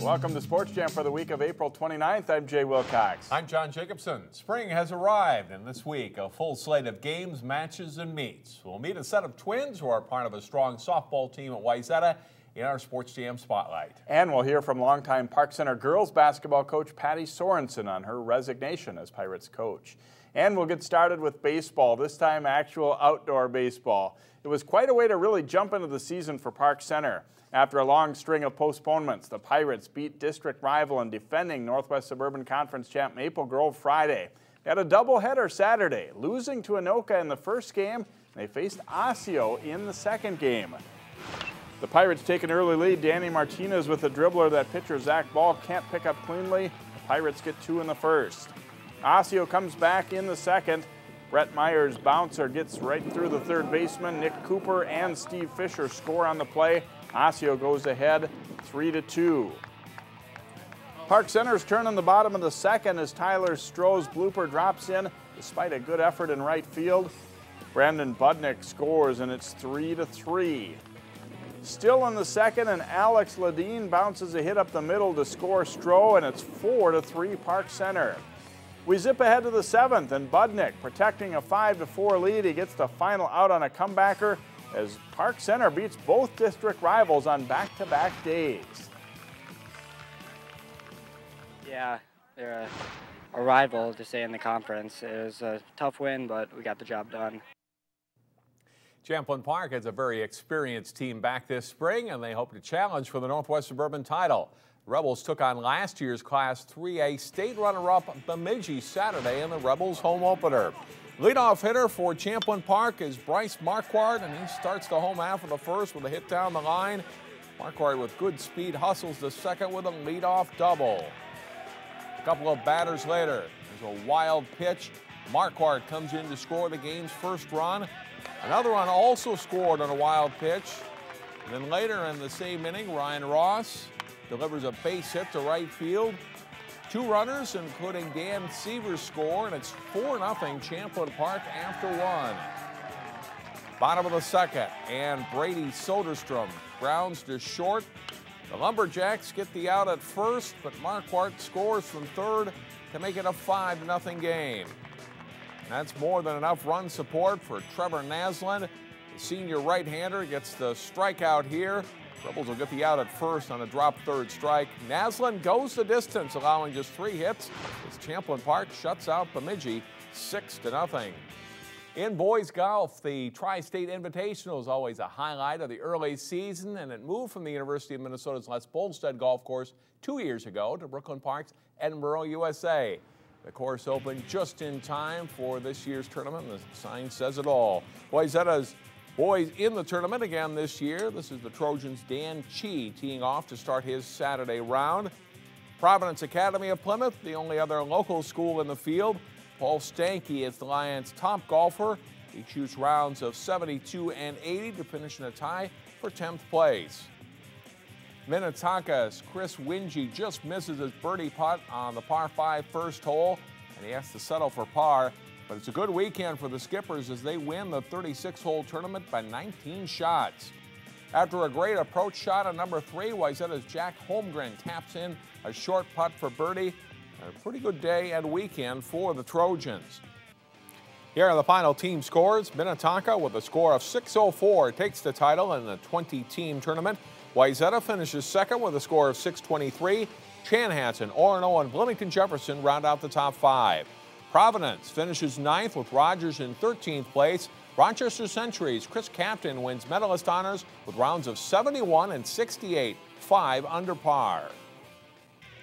Welcome to Sports Jam for the week of April 29th. I'm Jay Wilcox. I'm John Jacobson. Spring has arrived, and this week a full slate of games, matches, and meets. We'll meet a set of twins who are part of a strong softball team at Wayzata in our Sports Jam Spotlight. And we'll hear from longtime Park Center girls basketball coach Patty Sorensen on her resignation as Pirates coach. And we'll get started with baseball, this time actual outdoor baseball. It was quite a way to really jump into the season for Park Center. After a long string of postponements, the Pirates beat district rival and defending Northwest Suburban Conference champ Maple Grove Friday. They had a doubleheader Saturday, losing to Anoka in the first game. They faced Osseo in the second game. The Pirates take an early lead. Danny Martinez with a dribbler that pitcher Zach Ball can't pick up cleanly. The Pirates get two in the first. Osseo comes back in the second. Brett Meyer's bouncer gets right through the third baseman. Nick Cooper and Steve Fisher score on the play. Osseo goes ahead 3-2. Park Center's turn in the bottom of the second as Tyler Stroh's blooper drops in despite a good effort in right field. Brandon Budnick scores and it's 3-3. Still in the second, and Alex Ladine bounces a hit up the middle to score Stroh, and it's 4-3 Park Center. We zip ahead to the seventh, and Budnick, protecting a 5-4 lead, he gets the final out on a comebacker as Park Center beats both district rivals on back-to-back days. Yeah, they're a rival to stay in the conference. It was a tough win, but we got the job done. Champlin Park has a very experienced team back this spring, and they hope to challenge for the Northwest Suburban title. The Rebels took on last year's Class 3A state runner-up Bemidji Saturday in the Rebels home opener. Leadoff hitter for Champlin Park is Bryce Marquardt, and he starts the home half of the first with a hit down the line. Marquardt with good speed hustles the second with a leadoff double. A couple of batters later, there's a wild pitch. Marquardt comes in to score the game's first run. Another run also scored on a wild pitch. And then later in the same inning, Ryan Ross delivers a base hit to right field. Two runners, including Dan Seavers, score, and it's 4-0 Champlin Park after one. Bottom of the second, and Brady Soderstrom grounds to short. The Lumberjacks get the out at first, but Marquardt scores from third to make it a 5-0 game. And that's more than enough run support for Trevor Naslund. The senior right-hander gets the strikeout here. Rebels will get the out at first on a drop third strike. Naslund goes the distance, allowing just 3 hits as Champlin Park shuts out Bemidji 6-0. In boys golf, the Tri-State Invitational is always a highlight of the early season, and it moved from the University of Minnesota's Les Bolstad Golf Course 2 years ago to Brooklyn Park's Edinburgh, USA. The course opened just in time for this year's tournament, and the sign says it all. Wayzata's boys in the tournament again this year. This is the Trojans' Dan Chi teeing off to start his Saturday round. Providence Academy of Plymouth, the only other local school in the field. Paul Stanky is the Lions' top golfer. He shoots rounds of 72 and 80 to finish in a tie for 10th place. Minnetonka's Chris Wingy just misses his birdie putt on the par 5 first hole, and he has to settle for par. But it's a good weekend for the Skippers as they win the 36-hole tournament by 19 shots. After a great approach shot on number 3, Wayzata's Jack Holmgren taps in a short putt for birdie. A pretty good day and weekend for the Trojans. Here are the final team scores. Minnetonka with a score of 604 takes the title in the 20-team tournament. Wayzata finishes second with a score of 623. Chanhassen, Orono, and Bloomington Jefferson round out the top 5. Providence finishes 9th with Rogers in 13th place. Rochester Century's Chris Captain wins medalist honors with rounds of 71 and 68, 5 under par.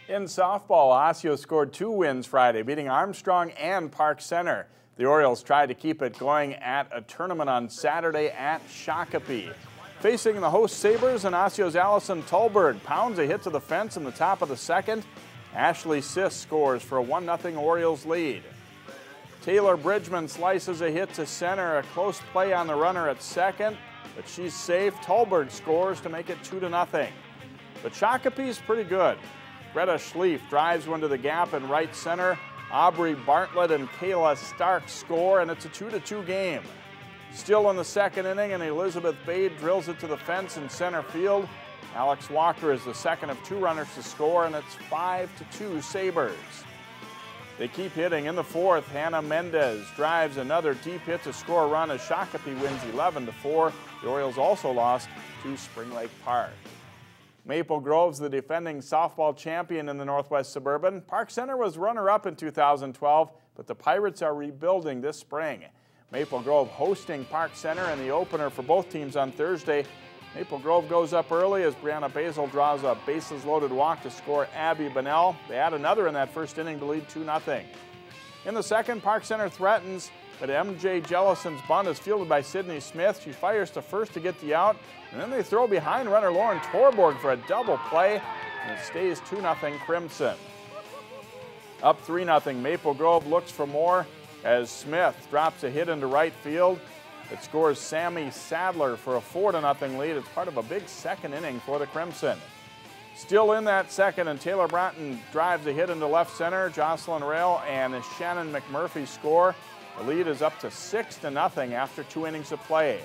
In softball, Osseo scored 2 wins Friday, beating Armstrong and Park Center. The Orioles tried to keep it going at a tournament on Saturday at Shakopee. Facing the host Sabres, and Osseo's Allison Tolberg pounds a hit to the fence in the top of the second. Ashley Sis scores for a 1-0 Orioles lead. Taylor Bridgman slices a hit to center, a close play on the runner at second, but she's safe. Tolberg scores to make it 2-0. But Shakopee's pretty good. Greta Schlief drives one to the gap in right center. Aubrey Bartlett and Kayla Stark score, and it's a 2-2 game. Still in the second inning, and Elizabeth Bade drills it to the fence in center field. Alex Walker is the second of 2 runners to score, and it's 5-2 Sabres. They keep hitting. In the fourth, Hannah Mendez drives another deep hit to score a run as Shakopee wins 11-4. The Orioles also lost to Spring Lake Park. Maple Grove's the defending softball champion in the Northwest Suburban. Park Center was runner-up in 2012, but the Pirates are rebuilding this spring. Maple Grove hosting Park Center in the opener for both teams on Thursday. Maple Grove goes up early as Brianna Basil draws a bases-loaded walk to score Abby Bunnell. They add another in that first inning to lead 2-0. In the second, Park Center threatens, but MJ Jellison's bunt is fielded by Sydney Smith. She fires to first to get the out, and then they throw behind runner Lauren Torborg for a double play, and it stays 2-0 Crimson. Up 3-0, Maple Grove looks for more as Smith drops a hit into right field. It scores Sammy Sadler for a 4-0 lead. It's part of a big second inning for the Crimson. Still in that second, and Taylor Broughton drives a hit into left center. Jocelyn Rail and Shannon McMurphy score. The lead is up to 6-0 after 2 innings of play.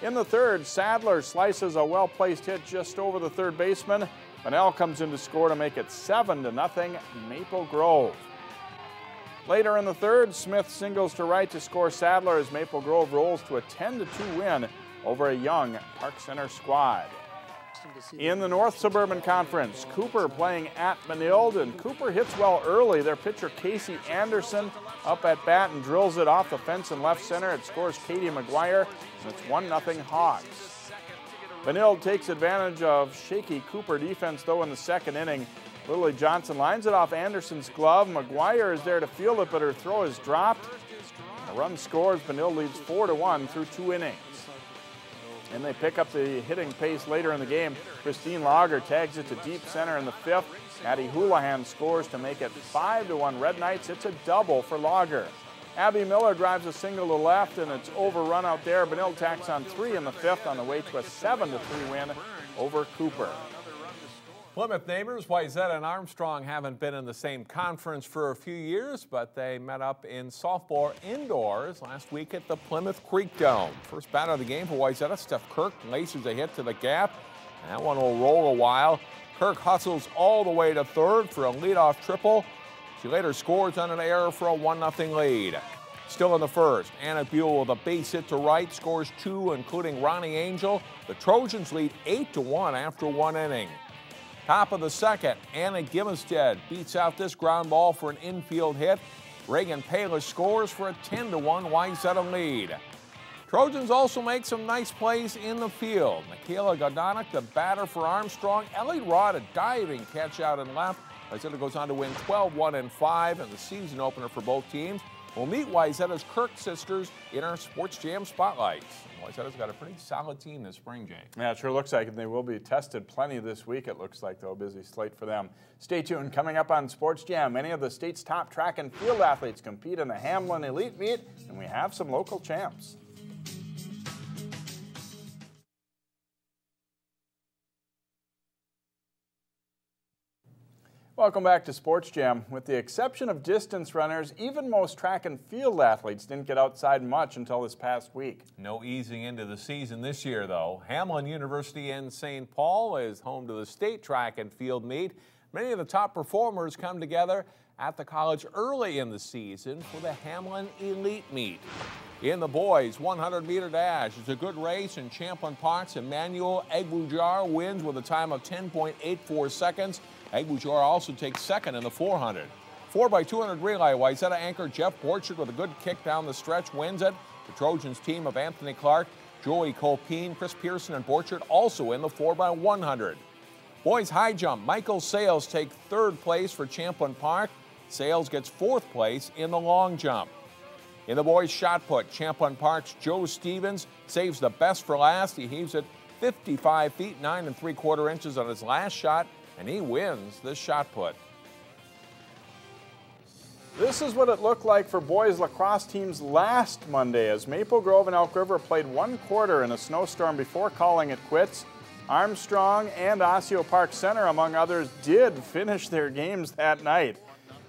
In the third, Sadler slices a well-placed hit just over the third baseman. Bunnell comes in to score to make it 7-0 Maple Grove. Later in the third, Smith singles to right to score Sadler as Maple Grove rolls to a 10-2 win over a young Park Center squad. In the North Suburban Conference, Cooper playing at Benilde, and Cooper hits well early. Their pitcher Casey Anderson up at bat and drills it off the fence in left center. It scores Katie McGuire, and it's 1-0 Hawks. Benilde takes advantage of shaky Cooper defense, though, in the second inning. Lily Johnson lines it off Anderson's glove. McGuire is there to field it, but her throw is dropped. A run scores. Benilde leads 4-1 through 2 innings. And they pick up the hitting pace later in the game. Christine Lager tags it to deep center in the fifth. Addie Houlihan scores to make it 5-1 Red Knights. It's a double for Lager. Abby Miller drives a single to left, and it's overrun out there. Benilde tacks on 3 in the fifth on the way to a 7-3 win over Cooper. Plymouth neighbors Wayzata and Armstrong haven't been in the same conference for a few years, but they met up in softball indoors last week at the Plymouth Creek Dome. First batter of the game for Wayzata, Steph Kirk laces a hit to the gap, and that one will roll a while. Kirk hustles all the way to third for a leadoff triple. She later scores on an error for a 1-0 lead. Still in the first, Anna Buell with a base hit to right, scores 2, including Ronnie Angel. The Trojans lead 8-1 after 1 inning. Top of the second, Anna Gimmelstead beats out this ground ball for an infield hit. Reagan Palis scores for a 10-1 Wayzata lead. Trojans also make some nice plays in the field. Michaela Godonic, the batter for Armstrong. Ellie Rod, a diving catch out and left. Wayzata goes on to win 12-1-5 in the season opener for both teams. We'll meet Wayzata's Kirk sisters in our Sports Jam Spotlights. Wayzata's got a pretty solid team this spring, Jay. Yeah, it sure looks like it. They will be tested plenty this week, it looks like, though. Busy slate for them. Stay tuned. Coming up on Sports Jam, many of the state's top track and field athletes compete in the Hamlin Elite meet, and we have some local champs. Welcome back to Sports Jam. With the exception of distance runners, even most track and field athletes didn't get outside much until this past week. No easing into the season this year, though. Hamlin University in St. Paul is home to the state track and field meet. Many of the top performers come together at the college early in the season for the Hamlin Elite meet. In the boys' 100-meter dash, it's a good race, and Champlain Park's Emmanuel Egbujar wins with a time of 10.84 seconds. Egbujar also takes second in the 400. 4x200 relay, Wayzata anchor Jeff Borchard with a good kick down the stretch wins it. The Trojans team of Anthony Clark, Joey Colpine, Chris Pearson, and Borchard also in the 4x100. Boys high jump, Michael Sales takes third place for Champlain Park. Sales gets fourth place in the long jump. In the boys shot put, Champlain Park's Joe Stevens saves the best for last. He heaves it 55 feet 9 3/4 inches on his last shot, and he wins this shot put. This is what it looked like for boys lacrosse teams last Monday as Maple Grove and Elk River played 1/4 in a snowstorm before calling it quits. Armstrong and Osseo Park Center, among others, did finish their games that night.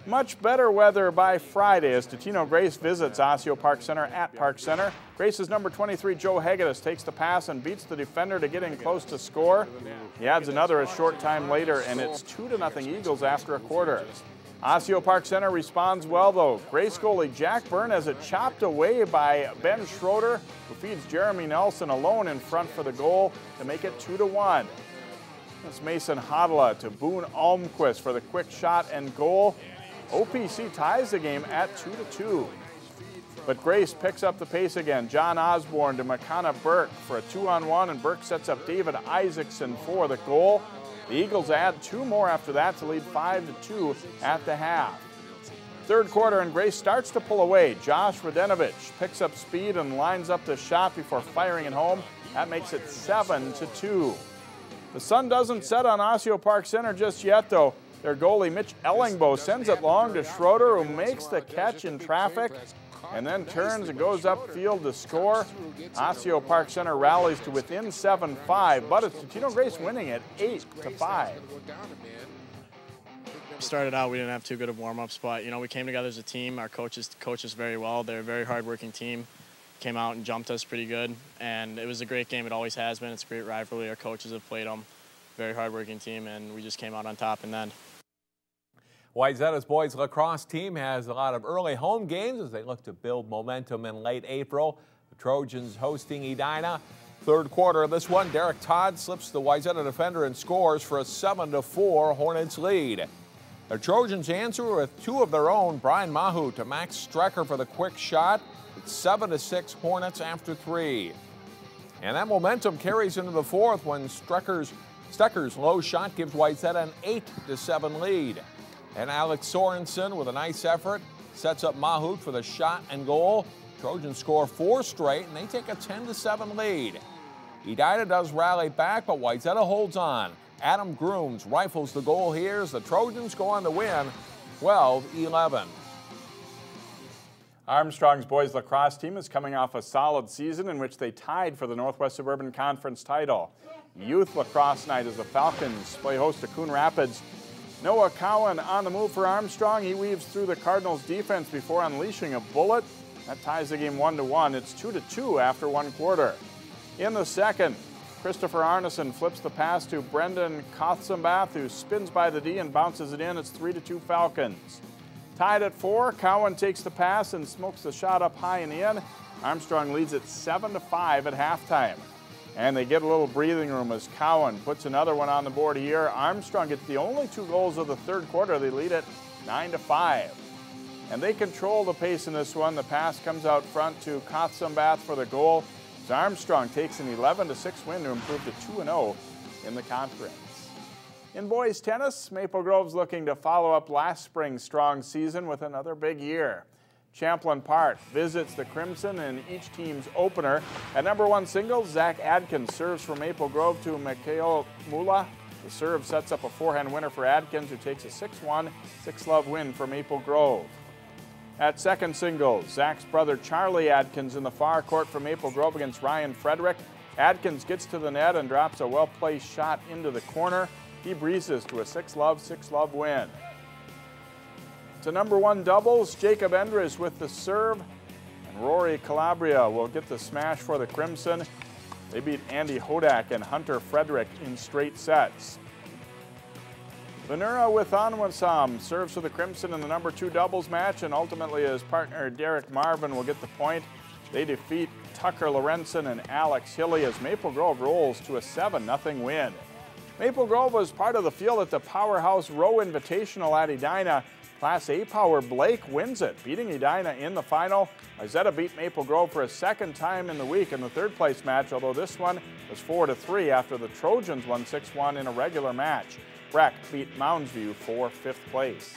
Much better weather by Friday as Totino Grace visits Osseo Park Center at Park Center. Grace's number 23, Joe Hegedus, takes the pass and beats the defender to get in close to score. He adds another a short time later, and it's 2-0 Eagles after a quarter. Osseo Park Center responds well, though. Grace goalie Jack Byrne has it chopped away by Ben Schroeder, who feeds Jeremy Nelson alone in front for the goal to make it 2-1. It's Mason Hodla to Boone Almquist for the quick shot and goal. OPC ties the game at 2-2. But Grace picks up the pace again. John Osborne to McConna Burke for a 2-on-1, and Burke sets up David Isaacson for the goal. The Eagles add 2 more after that to lead 5-2 at the half. Third quarter, and Grace starts to pull away. Josh Radenovich picks up speed and lines up the shot before firing it home. That makes it 7-2. The sun doesn't set on Osseo Park Center just yet, though. Their goalie, Mitch Ellingbo, sends it long to Schroeder, who makes the catch in traffic and then turns and goes upfield to score. Osseo Park Center rallies to within 7-5, but it's Totino Grace winning it 8-5. Started out, we didn't have too good of warm-ups, but we came together as a team. Our coaches coached us very well. They're a very hard-working team. Came out and jumped us pretty good, and it was a great game. It always has been. It's a great rivalry. Our coaches have played them. Very hard-working team, and we just came out on top in the end. Wayzata's boys lacrosse team has a lot of early home games as they look to build momentum in late April. The Trojans hosting Edina. Third quarter of this one, Derek Todd slips the Wayzata defender and scores for a 7-4 Hornets lead. The Trojans answer with 2 of their own. Brian Mahu to Max Strecker for the quick shot. It's 7-6 Hornets after 3. And that momentum carries into the fourth when Stecker's low shot gives Wayzata an 8-7 lead. And Alex Sorensen with a nice effort sets up Mahout for the shot and goal. Trojans score 4 straight, and they take a 10-7 lead. Edina does rally back, but Wayzata holds on. Adam Grooms rifles the goal here as the Trojans go on to win 12-11. Armstrong's boys lacrosse team is coming off a solid season in which they tied for the Northwest Suburban Conference title. Youth lacrosse night as the Falcons play host to Coon Rapids. Noah Cowan on the move for Armstrong. He weaves through the Cardinals' defense before unleashing a bullet. That ties the game 1-1. It's 2-2 after 1 quarter. In the second, Christopher Arneson flips the pass to Brendan Kothsambath, who spins by the D and bounces it in. It's 3-2 Falcons. Tied at 4, Cowan takes the pass and smokes the shot up high and in. Armstrong leads it 7-5 at halftime. And they get a little breathing room as Cowan puts another one on the board here. Armstrong gets the only 2 goals of the third quarter. They lead it 9-5. And they control the pace in this one. The pass comes out front to Kothsambath for the goal. So Armstrong takes an 11-6 win to improve to 2-0 in the conference. In boys tennis, Maple Grove's looking to follow up last spring's strong season with another big year. Champlin Park visits the Crimson in each team's opener. At number 1 singles, Zach Adkins serves for Maple Grove to Mikhail Mula. The serve sets up a forehand winner for Adkins, who takes a 6-1, 6-love win for Maple Grove. At second singles, Zach's brother Charlie Adkins in the far court for Maple Grove against Ryan Frederick. Adkins gets to the net and drops a well-placed shot into the corner. He breezes to a 6-love win. To number 1 doubles, Jacob Endres with the serve, and Rory Calabria will get the smash for the Crimson. They beat Andy Hodak and Hunter Frederick in straight sets. Venura with Anwasam serves for the Crimson in the number 2 doubles match, and ultimately his partner Derek Marvin will get the point. They defeat Tucker Lorenzen and Alex Hilly as Maple Grove rolls to a 7-0 win. Maple Grove was part of the field at the Powerhouse Row Invitational at Edina. Class A power Blake wins it, beating Edina in the final. Wayzata beat Maple Grove for a second time in the week in the third place match, although this one was 4-3 after the Trojans won 6-1 in a regular match. Breck beat Mounds View for 5th place.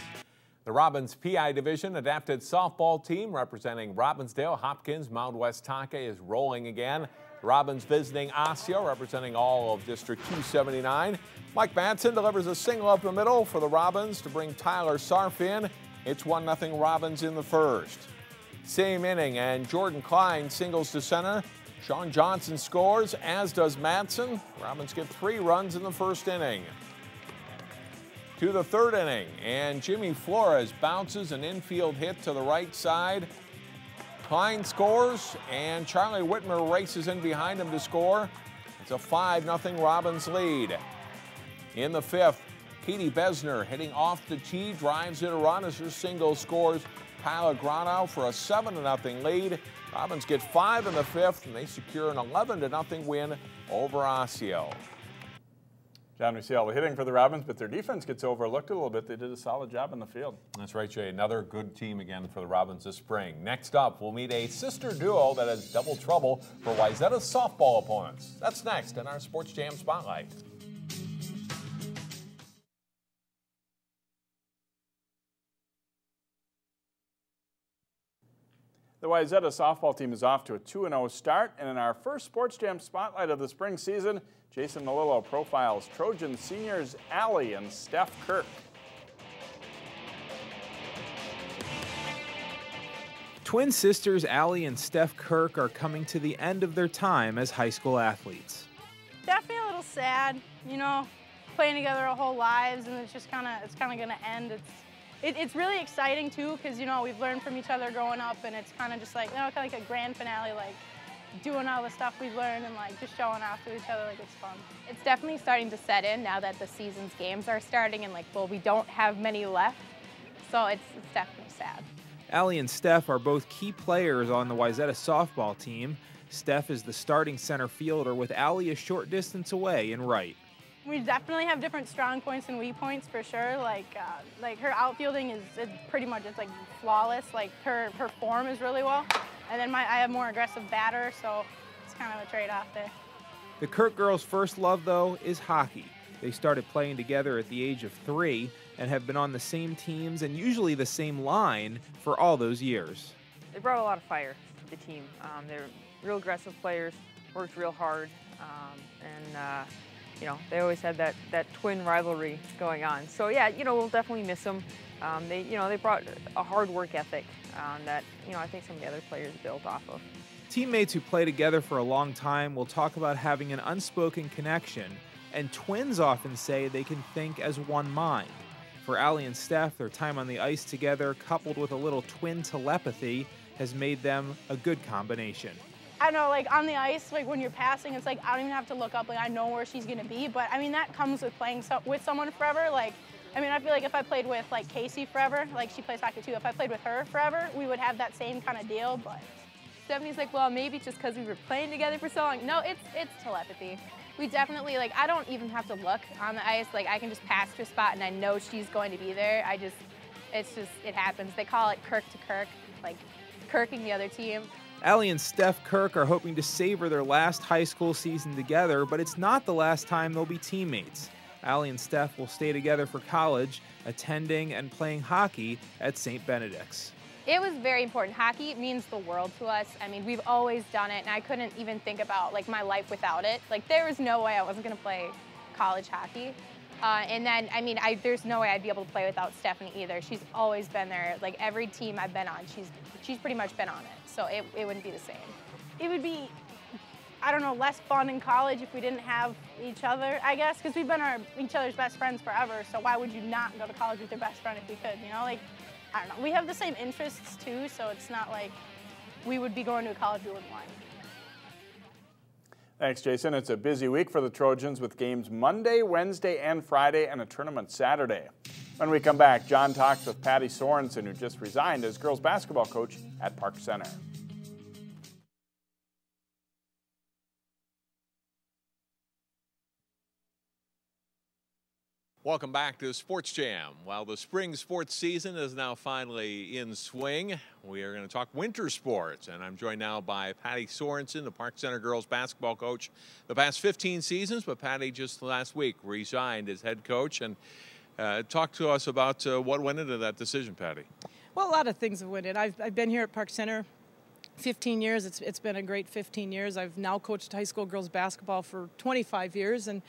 The Robbins PI Division adapted softball team representing Robbinsdale, Hopkins, Mount West Tonka is rolling again. Robbins visiting Osseo, representing all of District 279. Mike Madsen delivers a single up the middle for the Robins to bring Tyler Sarf in. It's 1-0 Robins in the first. Same inning, and Jordan Klein singles to center. Sean Johnson scores, as does Madsen. Robins get 3 runs in the first inning. to the third inning, and Jimmy Flores bounces an infield hit to the right side. Klein scores, and Charlie Whitmer races in behind him to score. It's a 5-0 Robins lead. In the fifth, Katie Besner hitting off the tee, drives in a run as her single scores Palagrano for a 7-0 lead. Robins get 5 in the fifth, and they secure an 11-0 win over Osseo. John, we see all the hitting for the Robins, but their defense gets overlooked a little bit. They did a solid job in the field. That's right, Jay. Another good team again for the Robins this spring. Next up, we'll meet a sister duo that has double trouble for Wayzata softball opponents. That's next in our Sports Jam Spotlight. The Wayzata softball team is off to a 2-0 start, and in our first Sports Jam Spotlight of the spring season, Jason Melillo profiles Trojan seniors Alli and Steph Kirk. Twin sisters Alli and Steph Kirk are coming to the end of their time as high school athletes. Definitely a little sad, you know, playing together our whole lives, and it's just kind of going to end. It's really exciting too, because, you know, we've learned from each other growing up, and it's kind of just like, you know, kind of like a grand finale, like doing all the stuff we've learned and like just showing off to each other. Like, it's fun. It's definitely starting to set in now that the season's games are starting, and like, well, we don't have many left, so it's definitely sad. Alli and Steph are both key players on the Wayzata softball team. Steph is the starting center fielder, with Alli a short distance away in right. We definitely have different strong points and weak points for sure. Like her outfielding is pretty much, it's like flawless. Like her form is really well, and then I have more aggressive batter, so it's kind of a trade-off there. The Kirk girls' first love, though, is hockey. They started playing together at the age of 3 and have been on the same teams and usually the same line for all those years. They brought a lot of fire to the team. They're real aggressive players, worked real hard, and you know, they always had that twin rivalry going on. So yeah, you know, we'll definitely miss them. They brought a hard work ethic that, you know, I think some of the other players built off of. Teammates who play together for a long time will talk about having an unspoken connection, and twins often say they can think as one mind. For Alli and Steph, their time on the ice together, coupled with a little twin telepathy, has made them a good combination. I know, like on the ice, like when you're passing, it's like I don't even have to look up. Like I know where she's gonna be. But I mean, that comes with playing with someone forever. Like, I mean, I feel like if I played with like Casey forever, like she plays hockey too. If I played with her forever, we would have that same kind of deal. But Stephanie's like, well, maybe just because we were playing together for so long. No, it's telepathy. We definitely, like, I don't even have to look on the ice. Like, I can just pass to a spot and I know she's going to be there. It happens. They call it Kirk to Kirk, like Kirking the other team. Alli and Steph Kirk are hoping to savor their last high school season together, but it's not the last time they'll be teammates. Alli and Steph will stay together for college, attending and playing hockey at St. Benedict's. It was very important. Hockey means the world to us. I mean, we've always done it, and I couldn't even think about like my life without it. Like, there was no way I wasn't going to play college hockey. And then, I mean, there's no way I'd be able to play without Stephanie either. She's always been there. Like, every team I've been on, she's pretty much been on it. So it wouldn't be the same. It would be, I don't know, less fun in college if we didn't have each other, I guess, because we've been each other's best friends forever. So why would you not go to college with your best friend if we could, you know? Like, I don't know. We have the same interests too, so it's not like we would be going to a college we wouldn't like. Thanks, Jason. It's a busy week for the Trojans with games Monday, Wednesday, and Friday, and a tournament Saturday. When we come back, John talks with Patty Sorensen, who just resigned as girls basketball coach at Park Center. Welcome back to Sports Jam. While the spring sports season is now finally in swing, we are going to talk winter sports. And I'm joined now by Patty Sorensen, the Park Center girls basketball coach the past 15 seasons. But Patty just last week resigned as head coach. And talk to us about what went into that decision, Patty. Well, a lot of things have went in. I've been here at Park Center 15 years. It's been a great 15 years. I've now coached high school girls basketball for 25 years. And,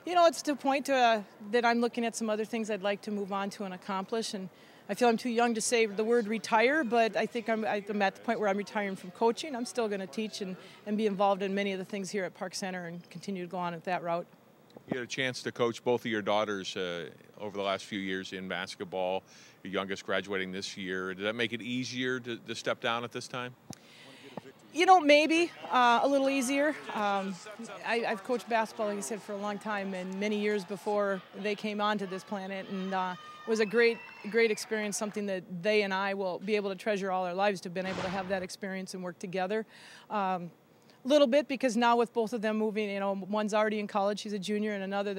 you know, it's to a point that I'm looking at some other things I'd like to move on to and accomplish. And I feel I'm too young to say the word retire, but I think I'm at the point where I'm retiring from coaching. I'm still going to teach and be involved in many of the things here at Park Center and continue to go on at that route. You had a chance to coach both of your daughters over the last few years in basketball, your youngest graduating this year. Did that make it easier to step down at this time? You know, maybe a little easier. I've coached basketball, like I said, for a long time, and many years before they came onto this planet, and it was a great experience, something that they and I will be able to treasure all our lives, to have been able to have that experience and work together. Little bit, because now with both of them moving, you know, one's already in college, she's a junior, and another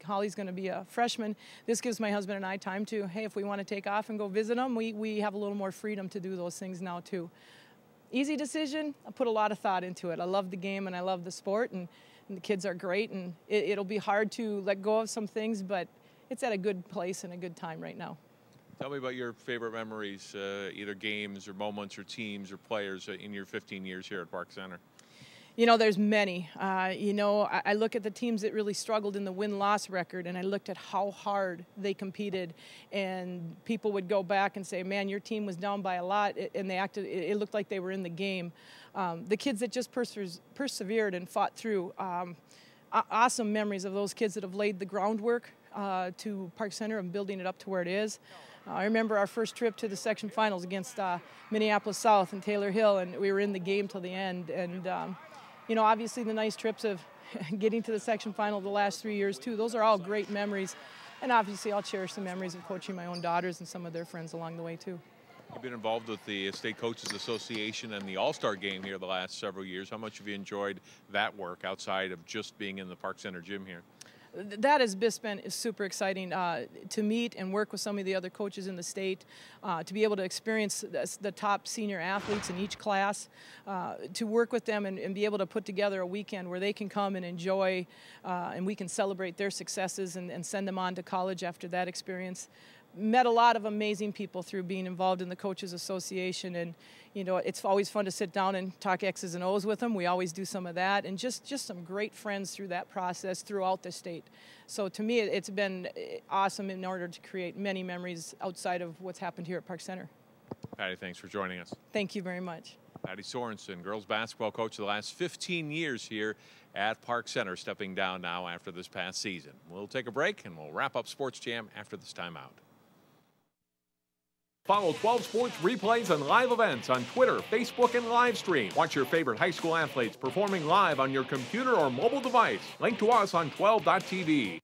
Holly's going to be a freshman. This gives my husband and I time to, hey, if we want to take off and go visit them, we have a little more freedom to do those things now too. Easy decision. I put a lot of thought into it. I love the game and I love the sport, and the kids are great, and it'll be hard to let go of some things, but it's at a good place and a good time right now. Tell me about your favorite memories, either games or moments or teams or players in your 15 years here at Park Center. You know, there's many. You know, I look at the teams that really struggled in the win-loss record, and I looked at how hard they competed, and people would go back and say, man, your team was down by a lot, and they acted, it looked like they were in the game. The kids that just persevered and fought through, awesome memories of those kids that have laid the groundwork to Park Center and building it up to where it is. I remember our first trip to the section finals against Minneapolis South and Taylor Hill, and we were in the game till the end. And you know, obviously the nice trips of getting to the section final the last 3 years too. Those are all great memories, and obviously I'll cherish the memories of coaching my own daughters and some of their friends along the way too. You've been involved with the State Coaches Association and the All-Star Game here the last several years. How much have you enjoyed that work outside of just being in the Park Center gym here? That has been super exciting to meet and work with some of the other coaches in the state, to be able to experience the top senior athletes in each class, to work with them and be able to put together a weekend where they can come and enjoy, and we can celebrate their successes and send them on to college after that experience. Met a lot of amazing people through being involved in the Coaches Association, and you know, it's always fun to sit down and talk X's and O's with them. We always do some of that, and just some great friends through that process throughout the state. So to me, it's been awesome in order to create many memories outside of what's happened here at Park Center. Patty, thanks for joining us. Thank you very much. Patty Sorensen, girls basketball coach of the last 15 years here at Park Center, stepping down now after this past season. We'll take a break, and we'll wrap up Sports Jam after this timeout. Follow 12 Sports replays and live events on Twitter, Facebook, and live stream. Watch your favorite high school athletes performing live on your computer or mobile device. Link to us on 12.tv.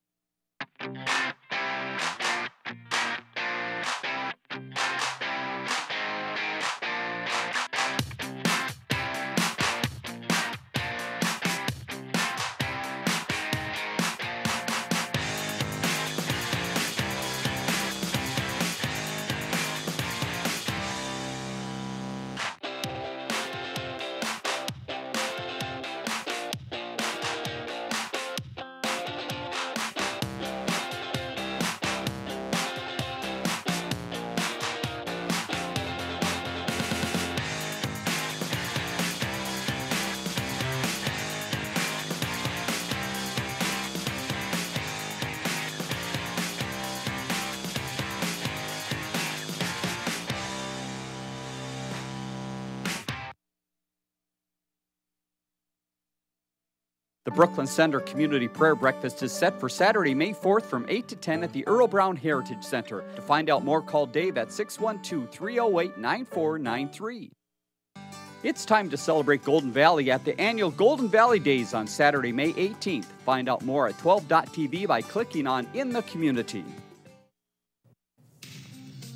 The Brooklyn Center Community Prayer Breakfast is set for Saturday, May 4th from 8 to 10 at the Earl Brown Heritage Center. To find out more, call Dave at 612-308-9493. It's time to celebrate Golden Valley at the annual Golden Valley Days on Saturday, May 18th. Find out more at 12.tv by clicking on In the Community.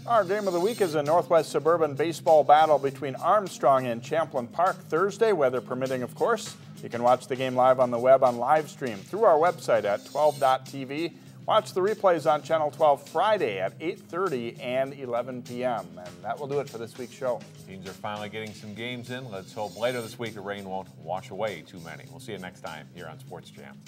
Our game of the week is a Northwest Suburban baseball battle between Armstrong and Champlin Park Thursday, weather permitting, of course. You can watch the game live on the web on live stream through our website at 12.tv. Watch the replays on Channel 12 Friday at 8:30 and 11 p.m. And that will do it for this week's show. Teams are finally getting some games in. Let's hope later this week the rain won't wash away too many. We'll see you next time here on Sports Jam.